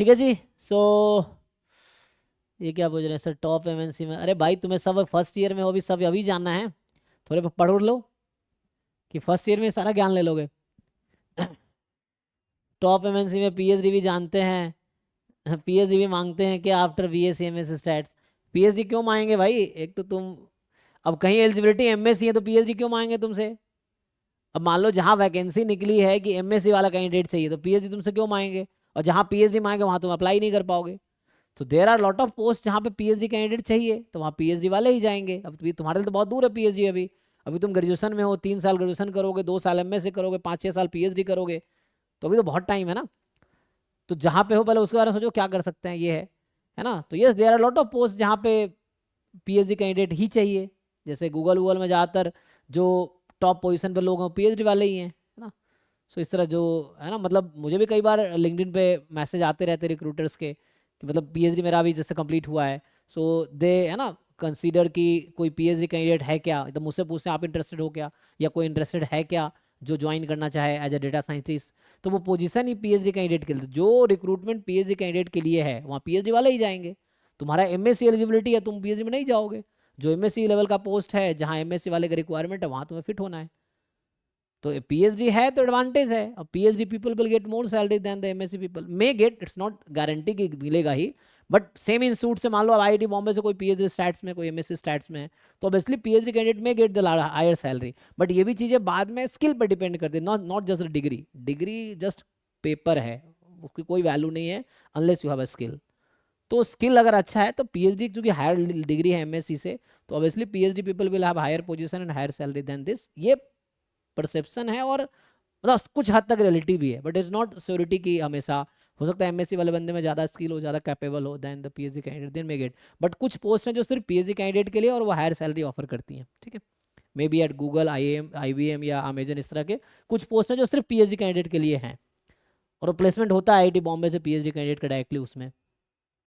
ठीक है जी। सो ये क्या पूछ रहे हैं सर, टॉप एमएनसी में? अरे भाई तुम्हें सब फर्स्ट ईयर में हो, अभी सब अभी जानना है? थोड़े पढ़ उड़ लो कि फर्स्ट ईयर में सारा ज्ञान ले लोगे। टॉप एमएनसी में पीएचडी भी जानते हैं। पीएचडी भी मांगते हैं कि after BSc MS stats. PhD क्यों मांगेंगे भाई? एक तो तुम अब कहीं एलिजिबिलिटी एमएससी है तो पीएचडी क्यों मांगेंगे तुमसे? अब मान लो जहाँ वैकेंसी निकली है कि एमएससी वाला कैंडिडेट चाहिए तो पीएचडी तुमसे क्यों मांगेंगे, और जहाँ पीएचडी मांगे वहाँ तुम अप्लाई नहीं कर पाओगे। तो there are lot of post जहाँ पे पीएचडी कैंडिडेट चाहिए तो वहाँ पीएचडी वाले ही जाएंगे। अब तुम्हारे लिए तो बहुत दूर है पीएचडी अभी। अभी तुम ग्रेजुएशन में हो, 3 साल ग्रेजुएशन करोगे, 2 साल एमएससी करोगे, 5-6 साल पीएचडी करोगे, तो अभी तो बहुत टाइम है ना। तो जहाँ पे हो पहले उसके बारे में सोचो क्या कर सकते हैं, ये है ना। तो yes there are lot of post जहाँ पे पीएचडी कैंडिडेट ही चाहिए। जैसे गूगल वूगल में ज़्यादातर जो टॉप पोजीशन पे लोग हैं पीएचडी वाले ही हैं, है ना। सो इस तरह जो है ना, मतलब मुझे भी कई बार लिंक्डइन पे मैसेज आते रहते रिक्रूटर्स के कि मतलब पीएचडी मेरा भी जैसे कंप्लीट हुआ है, सो दे है ना कंसीडर कि कोई पीएचडी कैंडिडेट है क्या, तो मुझसे पूछते हैं आप इंटरेस्टेड हो क्या, या कोई इंटरेस्टेड है क्या जो ज्वाइन करना चाहे एज अ डेटा साइंटिस्ट। तो वो पोजीशन ही पीएचडी कैंडिडेट के लिए, जो रिक्रूटमेंट पीएचडी कैंडिडेट के लिए है वहाँ पीएचडी वाले ही जाएंगे। तुम्हारा एमएससी एलिजिबिलिटी है, तुम पीएचडी में नहीं जाओगे। जो एमएससी लेवल का पोस्ट है जहाँ एमएससी वाले का रिक्वायरमेंट है वहाँ तुम्हें फिट होना है। तो पीएचडी है तो एडवांटेज है। और PhD people will get more salary than the MSc people may get, it's not guarantee कि मिलेगा ही, बट सेम इंस्टीट्यूट से मान लो अब आईआईटी बॉम्बे से कोई पीएचडी स्टैट्स में, कोई एमएससी स्टैट्स में है, तो obviously PhD candidate may get the higher salary. But ये भी चीज़ें बाद में स्किल पर डिपेंड करती है, not not just degree. Degree just paper है, उसकी कोई वैल्यू नहीं है unless you have a skill. तो स्किल अगर अच्छा है तो पीएचडी क्योंकि हायर डिग्री है एमएससी से, तो obviously PhD people will have higher position and higher salary than this. ये परसेप्शन है, और मतलब कुछ हद तक रियलिटी भी है, बट इट्स नॉट श्योरिटी कि हमेशा। हो सकता है एमएससी वाले बंदे में ज़्यादा स्किल हो, ज़्यादा कैपेबल हो than the PhD candidate, then may get. But कुछ पोस्ट हैं जो सिर्फ पीएचडी कैंडिडेट के लिए और वो हायर सैलरी ऑफर करती हैं, ठीक है। May be at Google, IBM या अमेजन, इस तरह के कुछ पोस्ट हैं जो सिर्फ पीएचडी कैंडिडेट के लिए हैं, और प्लेसमेंट होता है आईआईटी बॉम्बे से पीएचडी कैंडिडेट का डायरेक्टली उसमें।